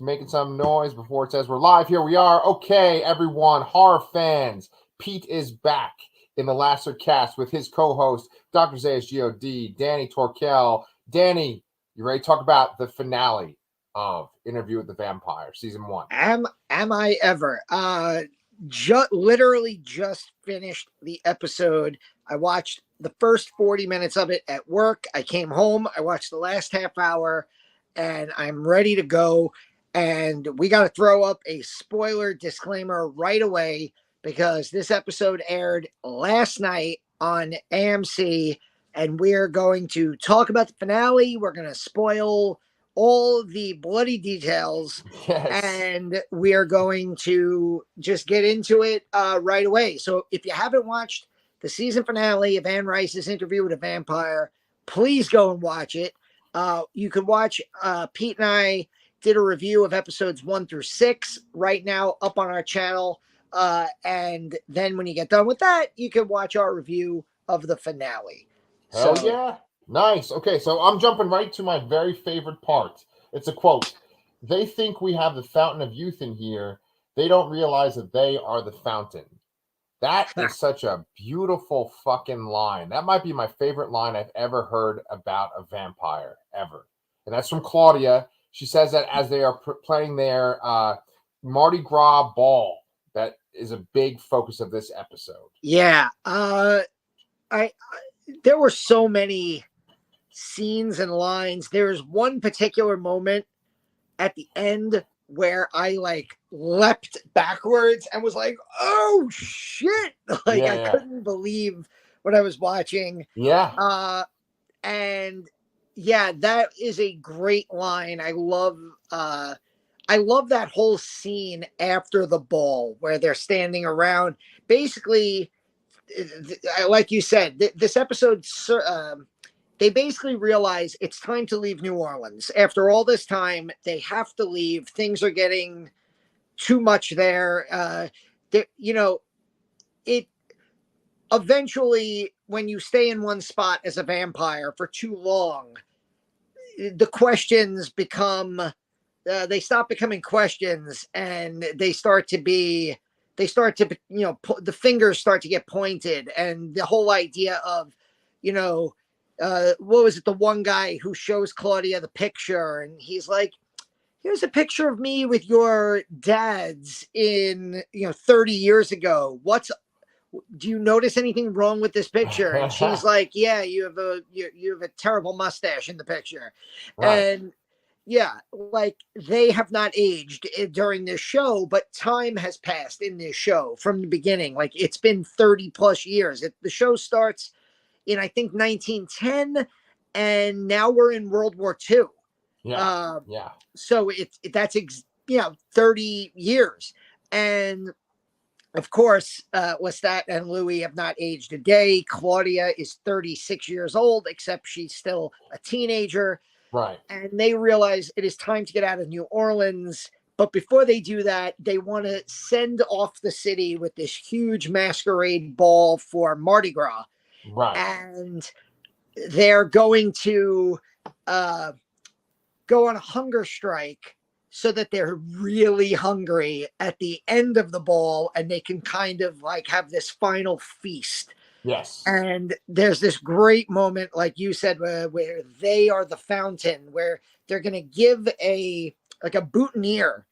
making some noise before it says we're live. Here we are. Okay, everyone, horror fans. Pete is back in the Lasser cast with his co-host, Dr. Zayas God, Danny Torkel. Danny, you ready to talk about the finale of Interview with the Vampire, season 1? Am I ever? Literally just finished the episode. I watched the first 40 minutes of it at work. I came home. I watched the last half hour, and I'm ready to go. And we got to throw up a spoiler disclaimer right away because this episode aired last night on AMC, and we're going to talk about the finale. We're going to spoil all the bloody details. Yes. And we are going to just get into it right away. So if you haven't watched the season finale of Anne Rice's Interview with a Vampire, please go and watch it. You can watch Pete and I did a review of episodes 1 through 6 right now up on our channel. And then when you get done with that, you can watch our review of the finale. Hell yeah. Nice. Okay, so I'm jumping right to my very favorite part. It's a quote. They think we have the fountain of youth in here. They don't realize that they are the fountain. That is such a beautiful fucking line. That might be my favorite line I've ever heard about a vampire, ever. And that's from Claudia. She says that as they are planning their Mardi Gras ball. That is a big focus of this episode. Yeah. There were so many scenes and lines. There's one particular moment at the end where I leapt backwards and was like, oh shit. I couldn't believe what I was watching. Yeah. And yeah, that is a great line. I love that whole scene after the ball where they're standing around. Basically, like you said, this episode, they basically realize it's time to leave New Orleans. After all this time, they have to leave. Things are getting too much there. It eventually, when you stay in one spot as a vampire for too long, the questions become, they stop becoming questions and they start to, the fingers start to get pointed. And the whole idea of, what was it? The one guy who shows Claudia the picture and he's like, here's a picture of me with your dad's in, 30 years ago. Do you notice anything wrong with this picture? And she's like, yeah, you have a terrible mustache in the picture. Right. And yeah, they have not aged during this show, but time has passed in this show from the beginning. It's been 30 plus years. The show starts in, I think, 1910, and now we're in World War II. Yeah. So that's 30 years. And of course, Lestat and Louis have not aged a day. Claudia is 36 years old, except she's still a teenager. Right. And they realize it is time to get out of New Orleans. But before they do that, they want to send off the city with this huge masquerade ball for Mardi Gras. Right. And they're going to go on a hunger strike so that they're really hungry at the end of the ball and they can kind of have this final feast. Yes. And there's this great moment, like you said, where they are the fountain, where they're going to give a boutonniere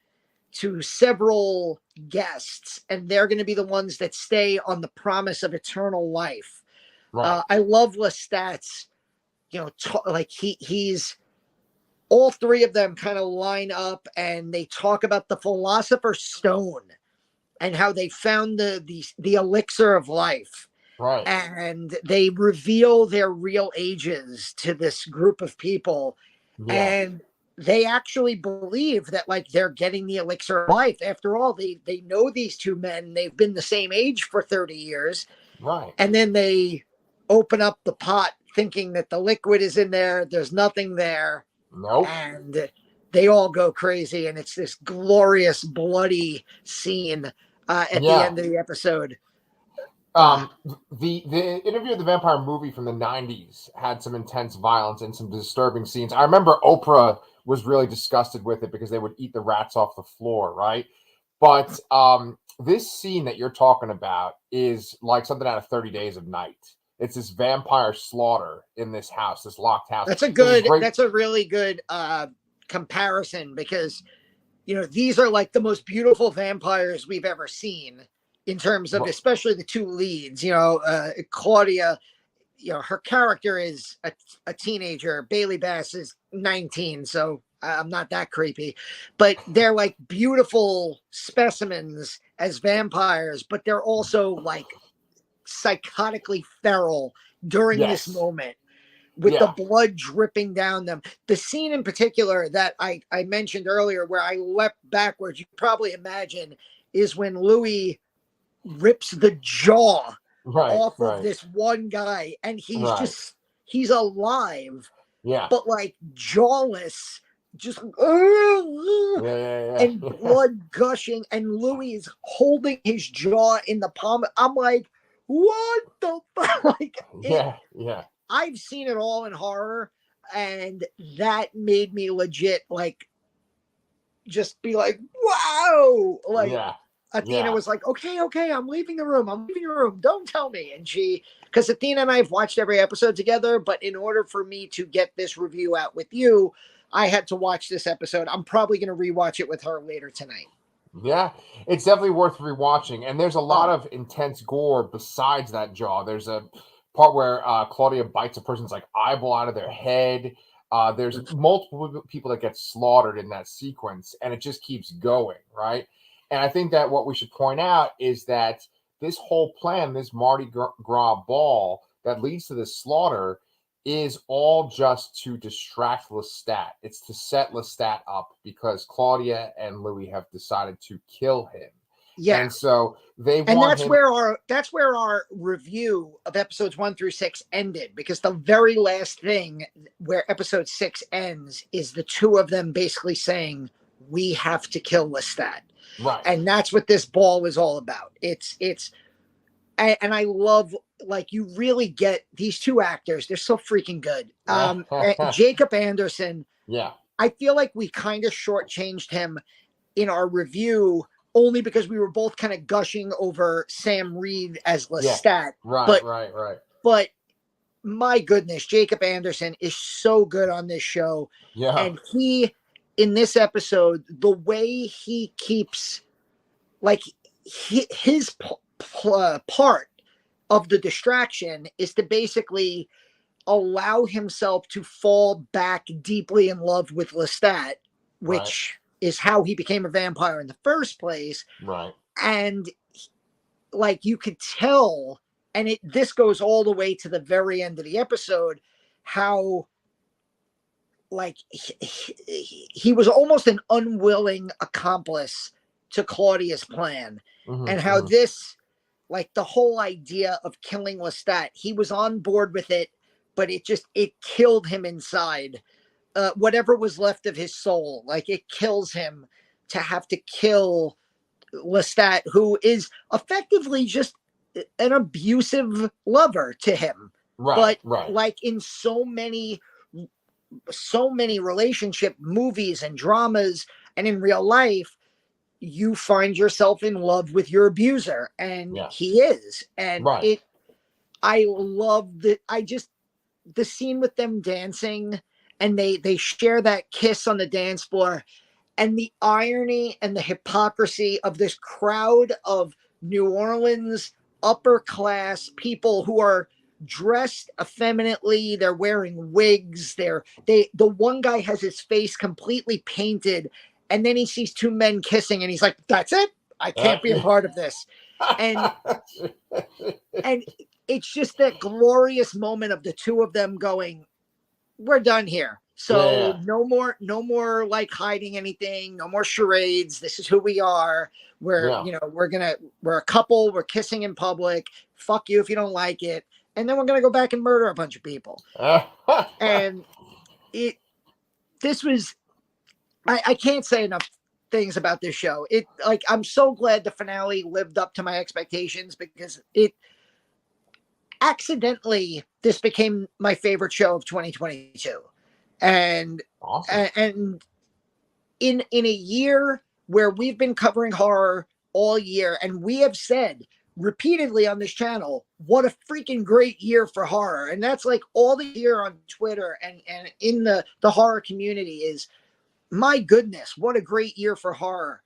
to several guests, and they're going to be the ones that stay on the promise of eternal life. Right. I love Lestat's, he's all three of them kind of line up and they talk about the Philosopher's Stone and how they found the elixir of life. Right. And they reveal their real ages to this group of people. Yeah. And they actually believe that they're getting the elixir of life. After all, they know these two men. They've been the same age for 30 years. Right. And then they open up the pot thinking that the liquid is in there. There's nothing there. Nope. And they all go crazy. And it's this glorious, bloody scene at the end of the episode. The Interview with the Vampire movie from the 90s had some intense violence and some disturbing scenes. I remember Oprah was really disgusted with it because they would eat the rats off the floor, right? But this scene that you're talking about is like something out of 30 Days of Night. It's this vampire slaughter in this house, this locked house. That's a really good comparison, because these are like the most beautiful vampires we've ever seen in terms of, especially the two leads. Claudia, her character is a teenager. Bailey Bass is 19, so I'm not that creepy, but they're like beautiful specimens as vampires, but they're also like psychotically feral during this moment, with the blood dripping down them. The scene in particular that I mentioned earlier, where I leapt backwards, you probably imagine, is when Louis rips the jaw off of this one guy, and he's alive, but like jawless, just and blood gushing, and Louis is holding his jaw in the palm. I'm like, what the fuck? Like, I've seen it all in horror, and that made me legit like just be like, wow. Like Athena was like, okay, I'm leaving the room. Don't tell me. And because Athena and I have watched every episode together, but in order for me to get this review out with you, I had to watch this episode. I'm probably going to rewatch it with her later tonight. Yeah, it's definitely worth rewatching. And there's a lot of intense gore besides that jaw. There's a part where Claudia bites a person's like eyeball out of their head. There's multiple people that get slaughtered in that sequence, and it just keeps going, right? And I think that what we should point out is that this whole plan, this Mardi Gras ball that leads to this slaughter, is all just to distract Lestat. It's to set Lestat up because Claudia and Louis have decided to kill him. Yeah. And so that's where our review of episodes 1 through 6 ended, because the very last thing where episode 6 ends is the two of them basically saying, we have to kill Lestat. Right. And that's what this ball was all about. And I love, like, you really get these two actors. They're so freaking good. Jacob Anderson. Yeah. I feel like we kind of shortchanged him in our review, only because we were both kind of gushing over Sam Reid as Lestat. Yeah. Right. But my goodness, Jacob Anderson is so good on this show. Yeah. And in this episode, the way he keeps, like, his part of the distraction is to basically allow himself to fall back deeply in love with Lestat, which is how he became a vampire in the first place. Right. And like, you could tell, and this goes all the way to the very end of the episode, how like he was almost an unwilling accomplice to Claudia's plan. And how this, like, the whole idea of killing Lestat, he was on board with it, but it killed him inside. Whatever was left of his soul, like, it kills him to have to kill Lestat, who is effectively just an abusive lover to him. Right. Like in so many relationship movies and dramas and in real life, you find yourself in love with your abuser, and he is. And I love the scene with them dancing, and they share that kiss on the dance floor, and the irony and the hypocrisy of this crowd of New Orleans upper class people who are dressed effeminately. They're wearing wigs. The one guy has his face completely painted, and then he sees two men kissing, and he's like, that's it. I can't be a part of this. And it's just that glorious moment of the two of them going, we're done here. So no more like hiding anything, no more charades. This is who we are. We're a couple, we're kissing in public. Fuck you if you don't like it. And then we're going to go back and murder a bunch of people. And I can't say enough things about this show. I'm so glad the finale lived up to my expectations, because accidentally, this became my favorite show of 2022. And Awesome. and in a year where we've been covering horror all year, and we have said repeatedly on this channel, what a freaking great year for horror. And that's like all the year on Twitter and in the horror community is, my goodness, what a great year for horror.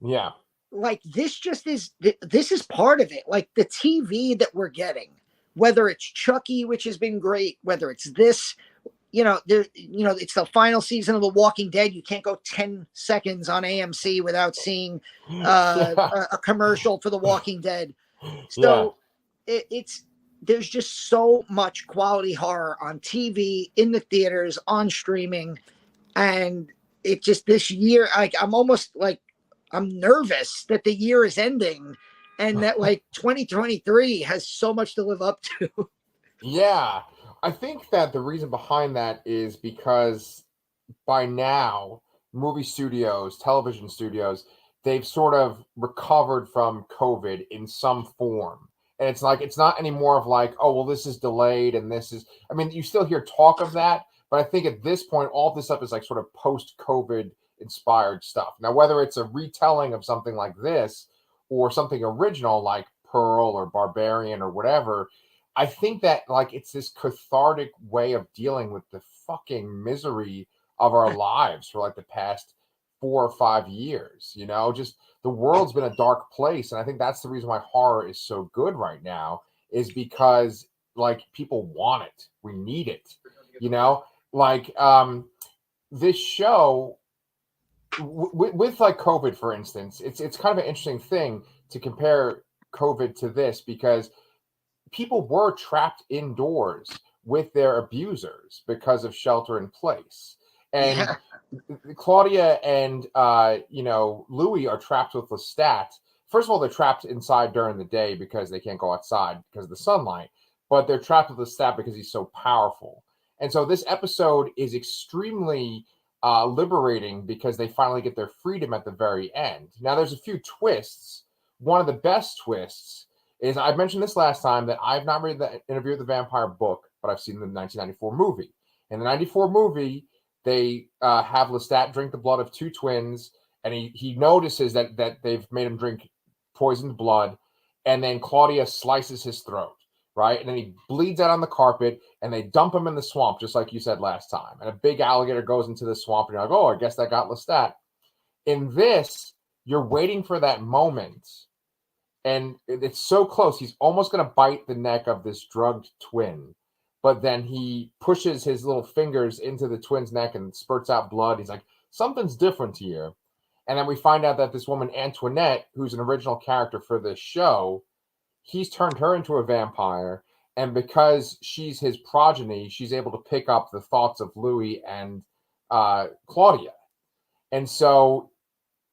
Yeah. Like this is part of it. Like the TV that we're getting, whether it's Chucky, which has been great, whether it's this, it's the final season of The Walking Dead. You can't go 10 seconds on AMC without seeing Yeah. a commercial for The Walking Dead. Yeah. So there's just so much quality horror on TV, in the theaters, on streaming. And it just, this year, like, I'm nervous that the year is ending and that like 2023 has so much to live up to. Yeah. I think that the reason behind that is because by now, movie studios, television studios, they've sort of recovered from COVID in some form. And it's like, it's not anymore of like, oh, well, this is delayed and this is, I mean, you still hear talk of that, but I think at this point, all this stuff is like sort of post-COVID inspired stuff. Now, whether it's a retelling of something like this or something original like Pearl or Barbarian or whatever, I think that like it's this cathartic way of dealing with the fucking misery of our lives for like the past 4 or 5 years. Just the world's been a dark place, and I think that's the reason why horror is so good right now, is because like people want it, we need it. Like this show with like COVID, for instance, it's kind of an interesting thing to compare COVID to this, because people were trapped indoors with their abusers because of shelter in place. And Yeah. Claudia and Louis are trapped with Lestat. First of all, they're trapped inside during the day because they can't go outside because of the sunlight, but they're trapped with Lestat because he's so powerful. And so this episode is extremely liberating because they finally get their freedom at the very end. Now, there's a few twists. One of the best twists is, I mentioned this last time, that I've not read the Interview with the Vampire book, but I've seen the 1994 movie. In the 94 movie, they have Lestat drink the blood of two twins, and he notices that they've made him drink poisoned blood, and then Claudia slices his throat, right? And then he bleeds out on the carpet, and they dump him in the swamp, just like you said last time. And a big alligator goes into the swamp, and you're like, oh, I guess that got Lestat. In this, you're waiting for that moment, and it's so close. He's almost going to bite the neck of this drugged twin, but then he pushes his little fingers into the twin's neck and spurts out blood. He's like, something's different here. And then we find out that this woman, Antoinette, who's an original character for this show, he's turned her into a vampire. And because she's his progeny, she's able to pick up the thoughts of Louis and Claudia. And so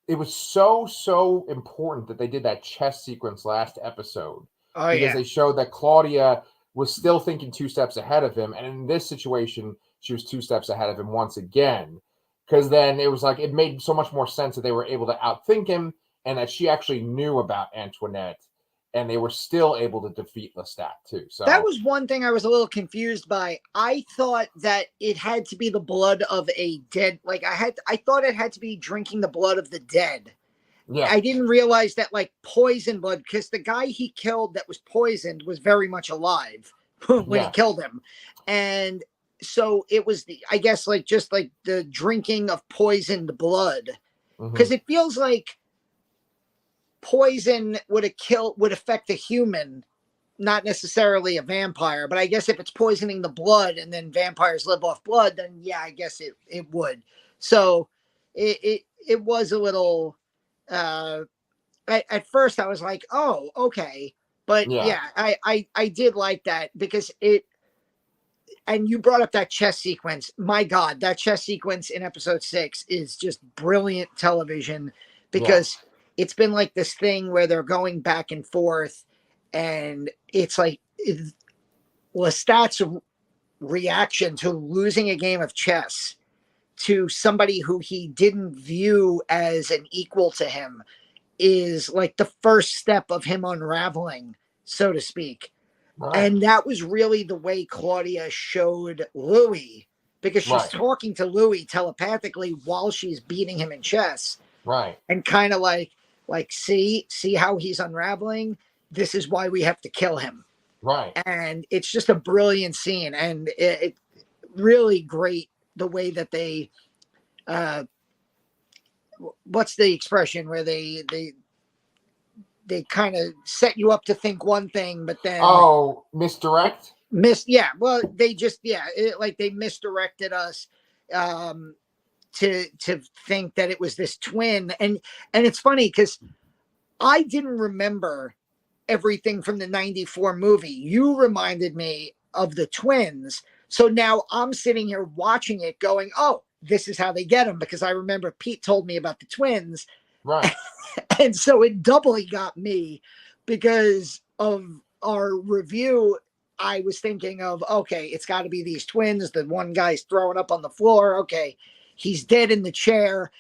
it was so important that they did that chess sequence last episode, because they showed that Claudia was still thinking 2 steps ahead of him. And in this situation, she was 2 steps ahead of him once again, because then it was like, it made so much more sense that they were able to outthink him and that she actually knew about Antoinette, and they were still able to defeat Lestat too. So that was one thing I was a little confused by. I thought that it had to be the blood of a dead, like I thought it had to be drinking the blood of the dead. Yeah. I didn't realize that like poison blood, because the guy he killed that was poisoned was very much alive when he killed him. And so it was I guess like just like the drinking of poisoned blood, because it feels like poison would affect a human, not necessarily a vampire. But I guess if it's poisoning the blood and then vampires live off blood, then yeah, I guess it would. So it was a little at first I was like, oh, okay. But yeah, I did like that, because and you brought up that chess sequence. My God, that chess sequence in episode 6 is just brilliant television, because it's been like this thing where they're going back and forth, and it's like Lestat's reaction to losing a game of chess to somebody who he didn't view as an equal to him is like the first step of him unraveling, so to speak. Right. And that was really the way Claudia showed Louis because she's Right. talking to Louis telepathically while she's beating him in chess, Right. and kind of like see how he's unraveling. This is why we have to kill him. Right. And it's just a brilliant scene, and it really great the way that they what's the expression where they kind of set you up to think one thing, but then misdirect. Yeah, well, they just like they misdirected us to think that it was this twin. And it's funny because I didn't remember everything from the 94 movie. You reminded me of the twins. So now I'm sitting here watching it going, oh, this is how they get them, because I remember Pete told me about the twins. Right. And so it doubly got me because of our review. I was thinking of, okay, it's got to be these twins. The one guy's throwing up on the floor. Okay, he's dead in the chair.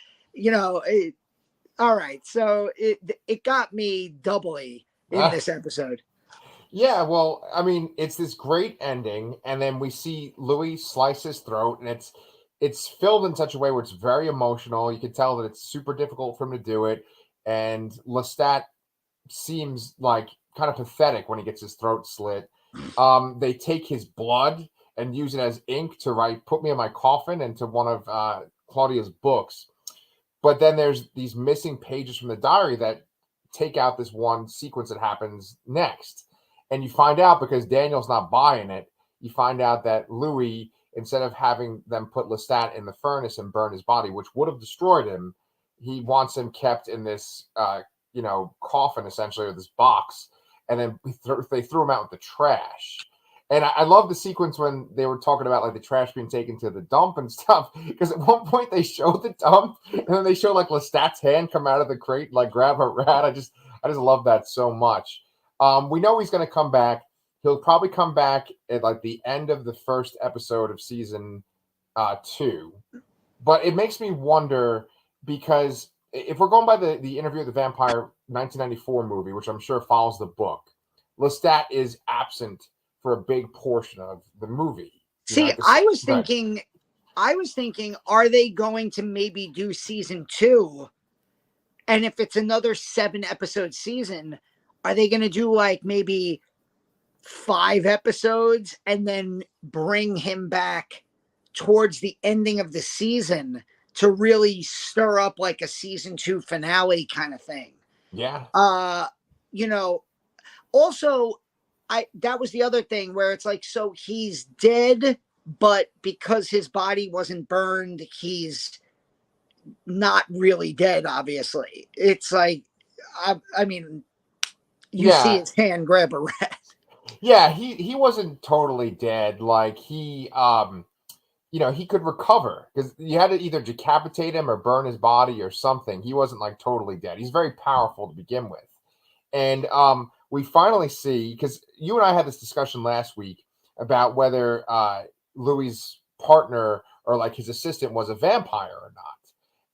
All right. So it got me doubly in this episode. Yeah, well, I mean, it's this great ending, and then we see Louis slice his throat, and it's filled in such a way where it's very emotional. You can tell that it's super difficult for him to do it, and Lestat seems like kind of pathetic when he gets his throat slit. They take his blood and use it as ink to write "Put Me in My Coffin" into one of Claudia's books. But then there's these missing pages from the diary that take out this one sequence that happens next. And you find out, because Daniel's not buying it, you find out that Louis, instead of having them put Lestat in the furnace and burn his body, which would have destroyed him, he wants him kept in this, coffin, essentially, or this box. And then they threw him out with the trash. And I love the sequence when they were talking about like the trash being taken to the dump and stuff. Because at one point they show the dump, and then they show like Lestat's hand come out of the crate, like grab a rat. I just love that so much. We know he's going to come back. He'll probably come back at like the end of the first episode of season 2. But it makes me wonder, because if we're going by the Interview with the Vampire 1994 movie, which I'm sure follows the book, Lestat is absent for a big portion of the movie. See, I was thinking, are they going to maybe do season 2? And if it's another 7-episode season, are they going to do like maybe 5 episodes and then bring him back towards the ending of the season to really stir up like a season 2 finale kind of thing? Yeah. Also, that was the other thing where it's like, so he's dead, but because his body wasn't burned, he's not really dead, obviously. It's like, I mean, you see his hand grab a rat. Yeah, he wasn't totally dead. Like he could recover, because you had to either decapitate him or burn his body or something. He wasn't like totally dead. He's very powerful to begin with. And we finally see, because you and I had this discussion last week about whether Louis' partner or like his assistant was a vampire or not.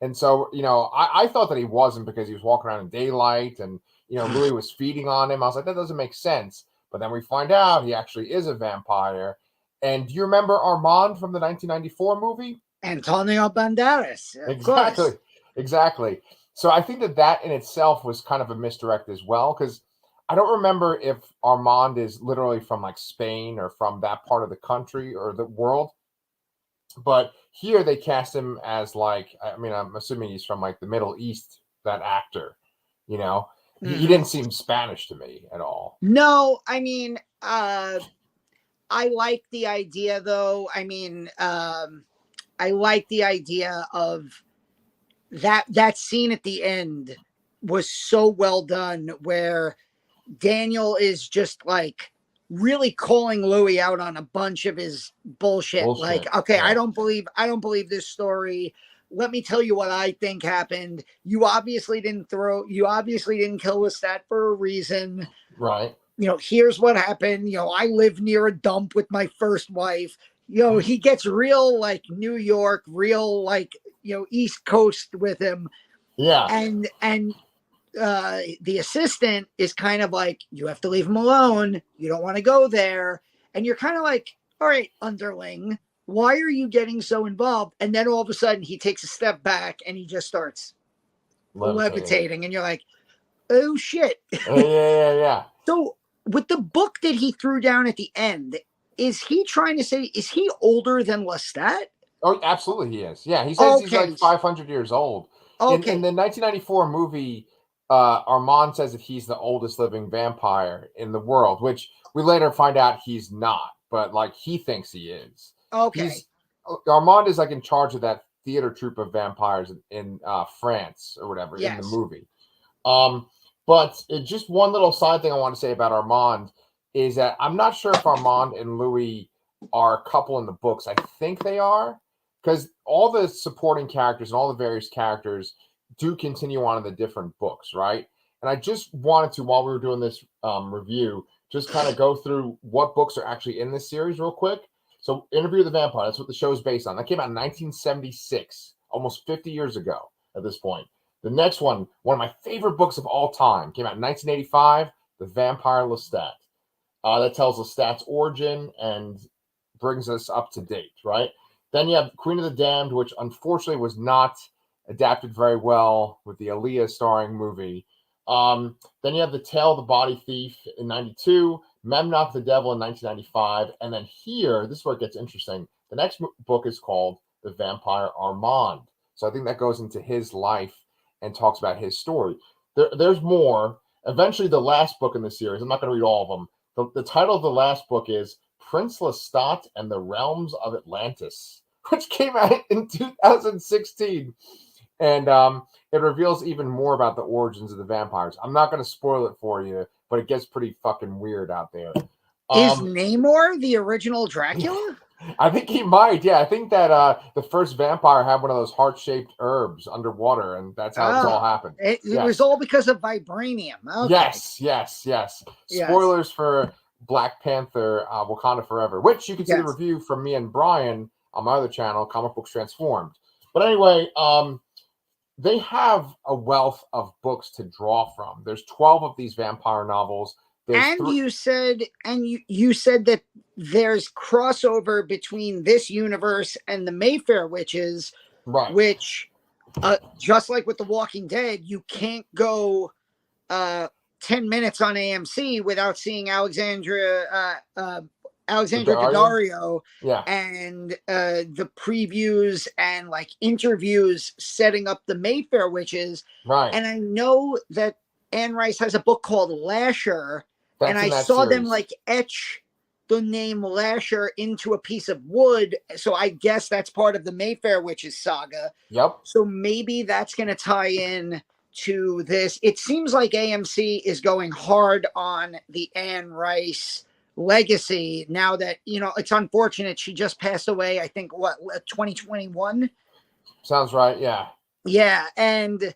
And so, I thought that he wasn't, because he was walking around in daylight and, Louis was feeding on him. I was like, that doesn't make sense. But then we find out he actually is a vampire. And do you remember Armand from the 1994 movie? Antonio Banderas. Exactly. So I think that in itself was kind of a misdirect as well, because I don't remember if Armand is literally from like Spain or from that part of the country or the world. But here they cast him as like, I mean, I'm assuming he's from like the Middle East, that actor, He didn't seem Spanish to me at all. No, I mean, I like the idea though. I mean, I like the idea of that scene at the end was so well done, where Daniel is just like really calling Louis out on a bunch of his bullshit. Like, okay, yeah. I don't believe this story. Let me tell you what I think happened. You obviously didn't kill Lestat for a reason. Right. Here's what happened. I live near a dump with my first wife. He gets real like New York, real like, East Coast with him. Yeah. And the assistant is kind of like, you have to leave him alone. You don't want to go there. And you're kind of like, all right, underling, why are you getting so involved? And then all of a sudden he takes a step back and he just starts levitating. And you're like, oh shit. Yeah. So with the book that he threw down at the end, is he trying to say, is he older than Lestat? Oh, absolutely he is. Yeah, he says he's like 500 years old. Okay. In the 1994 movie, Armand says that he's the oldest living vampire in the world, which we later find out he's not, but like he thinks he is. Okay. Armand is like in charge of that theater troupe of vampires in France or whatever in the movie. But just one little side thing I want to say about Armand is that I'm not sure if Armand and Louis are a couple in the books. I think they are, because all the supporting characters and all the various characters do continue on in the different books, right? And I just wanted to, while we were doing this review, just kind of go through what books are actually in this series real quick. So Interview with the Vampire, that's what the show is based on. That came out in 1976, almost 50 years ago at this point. The next one of my favorite books of all time, came out in 1985, The Vampire Lestat. That tells Lestat's origin and brings us up to date, right? Then you have Queen of the Damned, which unfortunately was not adapted very well with the Aaliyah starring movie. Then you have The Tale of the Body Thief in 92, Memnoch the Devil in 1995, and then here, this is where it gets interesting. The next book is called The Vampire Armand. So I think that goes into his life and talks about his story. There's more. Eventually, the last book in the series, I'm not going to read all of them. The title of the last book is Prince Lestat and the Realms of Atlantis, which came out in 2016. And it reveals even more about the origins of the vampires. I'm not going to spoil it for you, but it gets pretty fucking weird out there. Is Namor the original Dracula? I think he might. Yeah, I think that the first vampire had one of those heart-shaped herbs underwater, and that's how this all happened. It was all because of vibranium. Okay. Yes. Spoilers for Black Panther, Wakanda Forever, which you can see the review from me and Brian on my other channel, Comic Books Transformed. But anyway, they have a wealth of books to draw from. There's 12 of these vampire novels. You said that there's crossover between this universe and the Mayfair Witches, right? Which, just like with The Walking Dead, you can't go 10 minutes on AMC without seeing Alexandra Daddario, and the previews and like interviews setting up the Mayfair Witches, right? And I know that Anne Rice has a book called Lasher. And I saw them like etch the name Lasher into a piece of wood. So I guess that's part of the Mayfair Witches saga. Yep. So maybe that's going to tie in to this. It seems like AMC is going hard on the Anne Rice legacy now that, it's unfortunate she just passed away. I think 2021? Sounds right. Yeah. Yeah. And,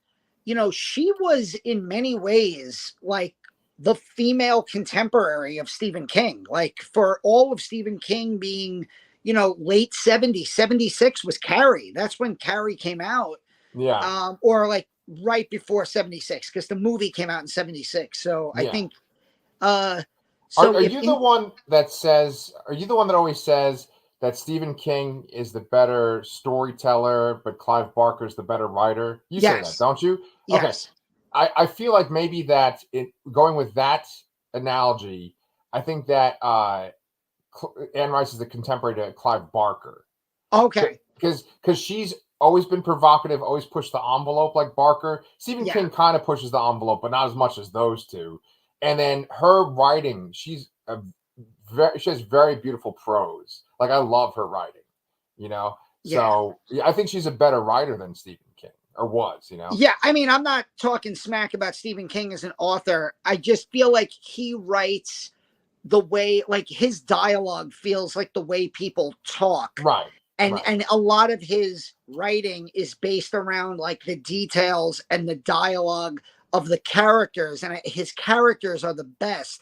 she was in many ways like the female contemporary of Stephen King. Like for all of Stephen King being, late 70s, 76 was Carrie. That's when Carrie came out. Yeah. Or like right before 76, because the movie came out in 76. So I think, are you the one that always says that Stephen King is the better storyteller, but Clive Barker's the better writer? You say that, don't you? Yes. Okay. I feel like maybe that going with that analogy, I think that Anne Rice is the contemporary to Clive Barker. Okay. Because she's always been provocative, always pushed the envelope like Barker. Stephen King kind of pushes the envelope, but not as much as those two. And then her writing, she has very beautiful prose. Like I love her writing, So I think she's a better writer than Stephen King. Or was, Yeah, I mean, I'm not talking smack about Stephen King as an author. I just feel like he writes the way, like his dialogue feels like the way people talk. Right. And a lot of his writing is based around like the details and the dialogue of the characters. And his characters are the best.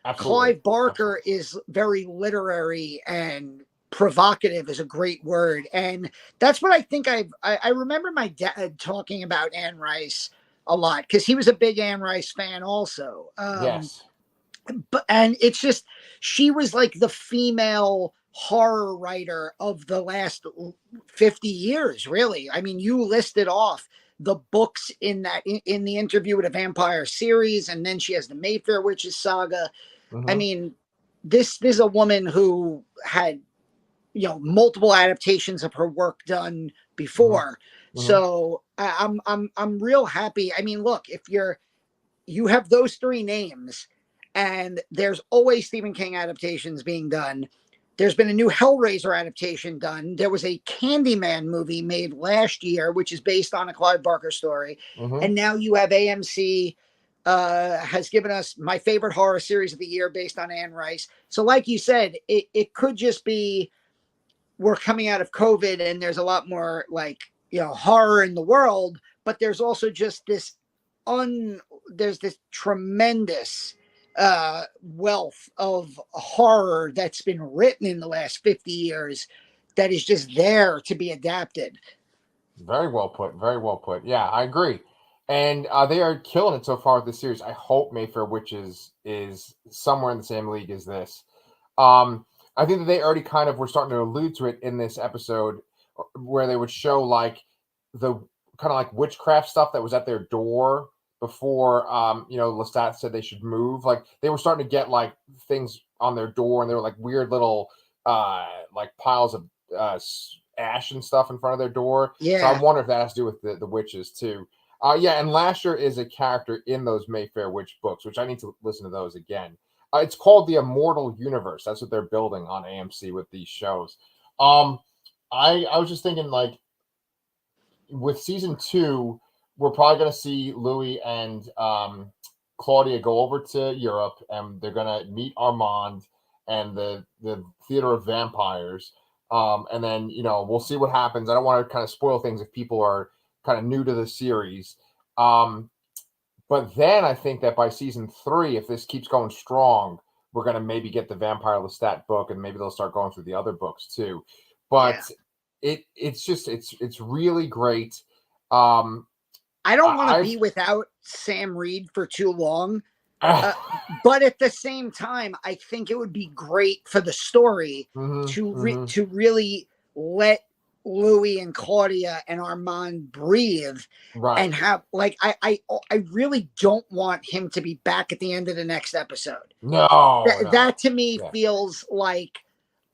Absolutely. Clive Barker is very literary, and provocative is a great word. And that's what I think I remember my dad talking about Anne Rice a lot, because he was a big Anne Rice fan also. Yes. And it's just, she was like the female horror writer of the last 50 years, really. I mean, you listed off the books in the Interview with a Vampire series, and then she has the Mayfair Witches saga. I mean, this is a woman who had, you know, multiple adaptations of her work done before. So I'm real happy. I mean, look, if you have those three names, and there's always Stephen King adaptations being done. There's been a new Hellraiser adaptation done. There was a Candyman movie made last year, which is based on a Clive Barker story. And now you have AMC has given us my favorite horror series of the year based on Anne Rice. So like you said, it could just be we're coming out of COVID and there's a lot more, like, you know, horror in the world, but there's also just this there's this tremendous wealth of horror that's been written in the last 50 years that is just there to be adapted. Very well put. Very well put. Yeah, I agree. And they are killing it so far with this series. I hope Mayfair Witches is somewhere in the same league as this. I think that they already kind of were starting to allude to it in this episode, where they would show like the kind of like witchcraft stuff that was at their door before, you know, Lestat said they should move. Like they were starting to get like things on their door, and they were like weird little like piles of ash and stuff in front of their door. Yeah. So I wonder if that has to do with the witches too. Yeah, and Lasher is a character in those Mayfair Witch books, which I need to listen to those again. It's called the Immortal Universe. That's what they're building on AMC with these shows. I was just thinking, like, with season 2, we're probably going to see Louis and Claudia go over to Europe, and they're going to meet Armand and the Theater of Vampires. And then, you know, we'll see what happens. I don't want to kind of spoil things if people are kind of new to the series. But then I think that by season 3, if this keeps going strong, we're going to maybe get the Vampire Lestat book, and maybe they'll start going through the other books too. But it's really great. I don't want to be without Sam Reid for too long. But at the same time, I think it would be great for the story to really let Louis and Claudia and Armand breathe, and have, like, I really don't want him to be back at the end of the next episode. That to me feels like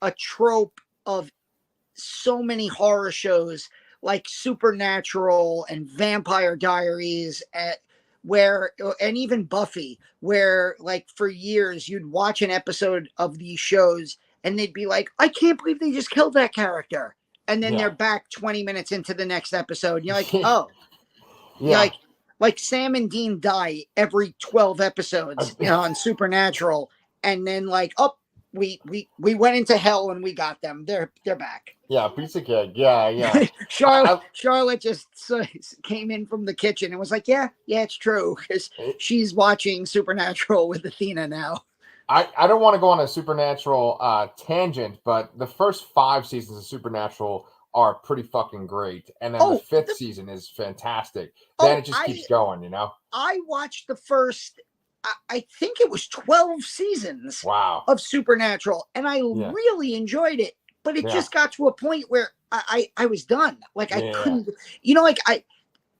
a trope of so many horror shows like Supernatural and Vampire Diaries, and even Buffy, where, like, for years you'd watch an episode of these shows and they'd be like, I can't believe they just killed that character. And then they're back 20 minutes into the next episode. And you're like, oh, like Sam and Dean die every 12 episodes, you know, on Supernatural. And then, like, oh, we went into hell and we got them. They're back. Yeah, piece of cake. Yeah. Charlotte just came in from the kitchen and was like, yeah, it's true, because she's watching Supernatural with Athena now. I don't want to go on a Supernatural tangent, but the first 5 seasons of Supernatural are pretty fucking great. And then the 5th season is fantastic. Then it just keeps going, you know? I watched the first, I think it was 12 seasons of Supernatural, and I really enjoyed it. But it just got to a point where I was done. Like, I couldn't, you know, like,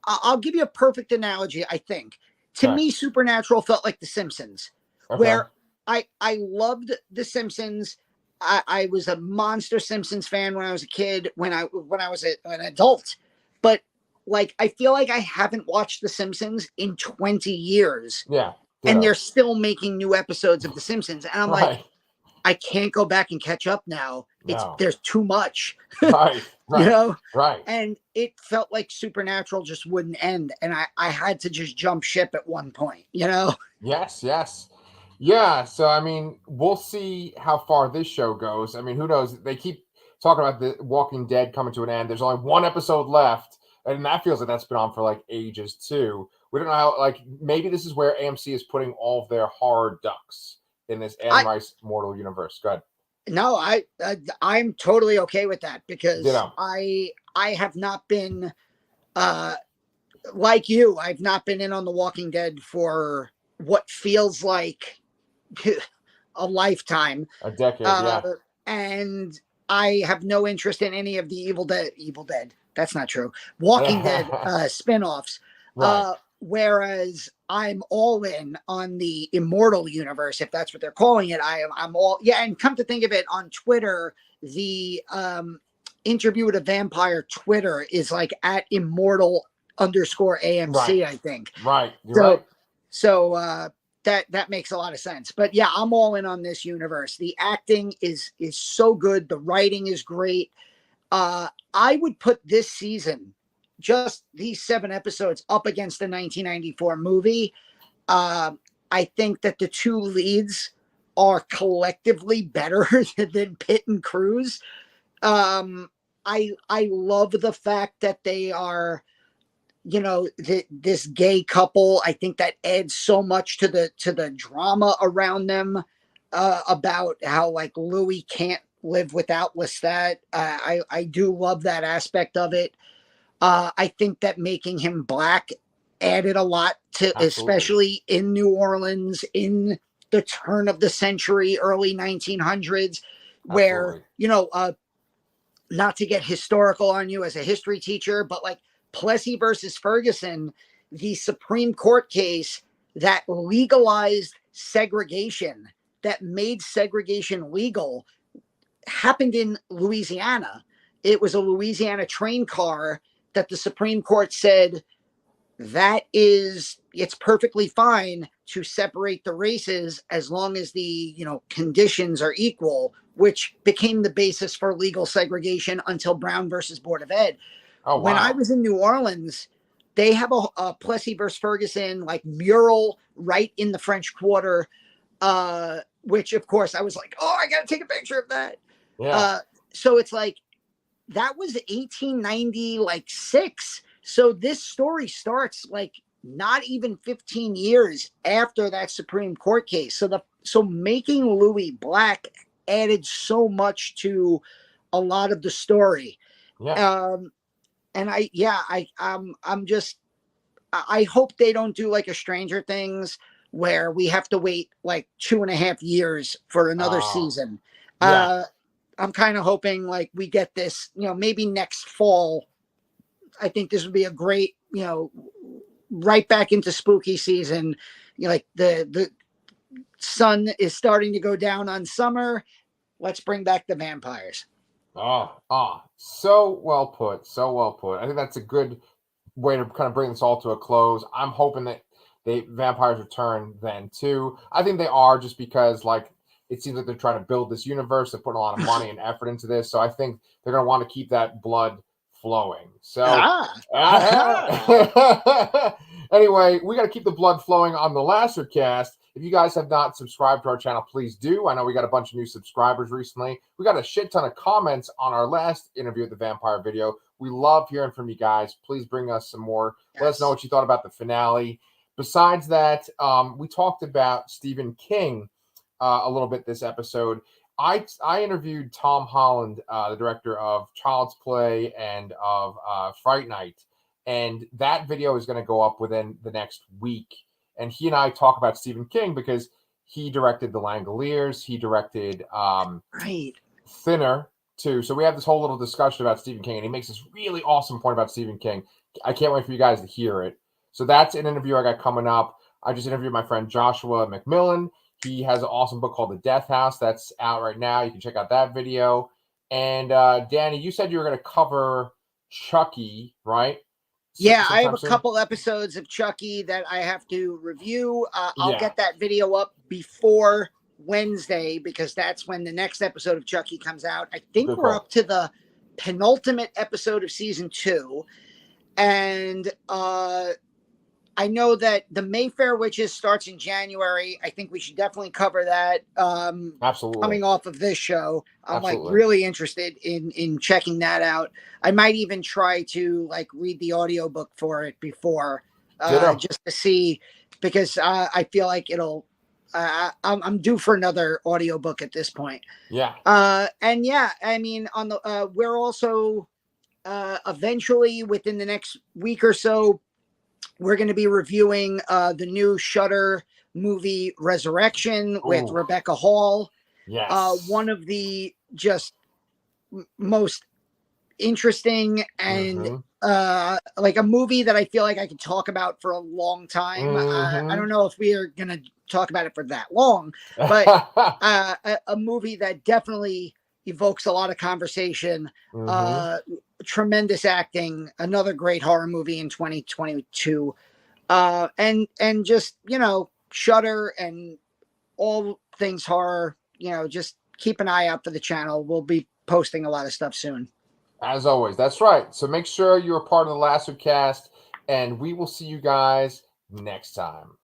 I'll give you a perfect analogy, I think. To me, Supernatural felt like The Simpsons, where I loved The Simpsons. I was a monster Simpsons fan when I was a kid, when I was an adult. But, like, I feel like I haven't watched The Simpsons in 20 years. Yeah. And they're still making new episodes of The Simpsons. And I'm like, I can't go back and catch up now. There's too much. Right. You know? Right. And it felt like Supernatural just wouldn't end. And I had to just jump ship at one point, you know? Yes. Yeah, so I mean, we'll see how far this show goes. I mean, who knows? They keep talking about the Walking Dead coming to an end. There's only 1 episode left, and that feels like that's been on for like ages too. We don't know how, like, maybe this is where AMC is putting all of their horror ducks in this Anne Rice Mortal Universe. Go ahead. No, I'm totally okay with that, because I have not been like you. I've not been in on The Walking Dead for what feels like a lifetime. A decade, and I have no interest in any of the Evil Dead. That's not true. Walking Dead spin-offs. Right. Whereas I'm all in on the Immortal universe, if that's what they're calling it. I'm all, yeah. And come to think of it, on Twitter, the Interview with a Vampire Twitter is like at Immortal_AMC, I think. Right. You're right. So that makes a lot of sense. But yeah, I'm all in on this universe. The acting is so good. The writing is great. I would put this season, just these 7 episodes, up against the 1994 movie. I think that the 2 leads are collectively better than Pitt and Cruz. I love the fact that they are, this gay couple. I think that adds so much to the drama around them, about how like Louis can't live without Lestat. I do love that aspect of it. I think that making him black added a lot to, Absolutely. especially in New Orleans in the turn of the century, early 1900s, where, not to get historical on you as a history teacher, but like Plessy versus Ferguson, the Supreme Court case that legalized segregation, that made segregation legal, happened in Louisiana. It was a Louisiana train car that the Supreme Court said it's perfectly fine to separate the races as long as the conditions are equal, which became the basis for legal segregation until Brown versus Board of Ed. Oh, wow. When I was in New Orleans, they have a Plessy versus Ferguson like mural right in the French Quarter, which of course I was like, oh, I gotta take a picture of that. Yeah. So it's like, that was 1896. So this story starts like not even 15 years after that Supreme Court case. So making Louis black added so much to a lot of the story. Yeah. And I hope they don't do like a Stranger Things where we have to wait like 2.5 years for another season. Yeah. I'm kind of hoping like we get this, maybe next fall. I think this would be a great, right back into spooky season. Like the sun is starting to go down on summer. Let's bring back the vampires. So well put. So well put. I think that's a good way to kind of bring this all to a close. I'm hoping that the vampires return then too. I think they are, just because like it seems like they're trying to build this universe. They're putting a lot of money and effort into this. So I think they're going to want to keep that blood flowing. So anyway, we got to keep the blood flowing on the Lasser cast. If you guys have not subscribed to our channel, please do. I know we got a bunch of new subscribers recently. We got a shit ton of comments on our last interview with the vampire video. We love hearing from you guys. Please bring us some more. Yes. Let us know what you thought about the finale. Besides that, we talked about Stephen King a little bit this episode. I interviewed Tom Holland, the director of Child's Play and of Fright Night, and that video is going to go up within the next week. And he and I talk about Stephen King because he directed The Langoliers. He directed Thinner too. So we have this whole little discussion about Stephen King, and he makes this really awesome point about Stephen King. I can't wait for you guys to hear it. So that's an interview I got coming up. I just interviewed my friend Joshua McMillan. He has an awesome book called The Death House that's out right now. You can check out that video. And Danny, you said you were going to cover Chucky, right? Yeah, I have a couple episodes of Chucky that I have to review. I'll get that video up before Wednesday because that's when the next episode of Chucky comes out. I think we're up to the penultimate episode of season 2. And I know that the Mayfair Witches starts in January. I think we should definitely cover that. Absolutely. Coming off of this show, I'm like really interested in checking that out. I might even try to like read the audiobook for it before, just to see, because I feel like it'll. I'm due for another audiobook at this point. Yeah. And yeah, I mean, on the we're also eventually within the next week or so, we're going to be reviewing the new Shudder movie Resurrection with Rebecca Hall. Yes. One of the just most interesting and like a movie that I feel like I could talk about for a long time. I don't know if we are going to talk about it for that long, but a movie that definitely evokes a lot of conversation, tremendous acting, another great horror movie in 2022. And just, Shudder and all things horror, just keep an eye out for the channel. We'll be posting a lot of stuff soon. As always, that's right. So make sure you're a part of the Lasso Cast, and we will see you guys next time.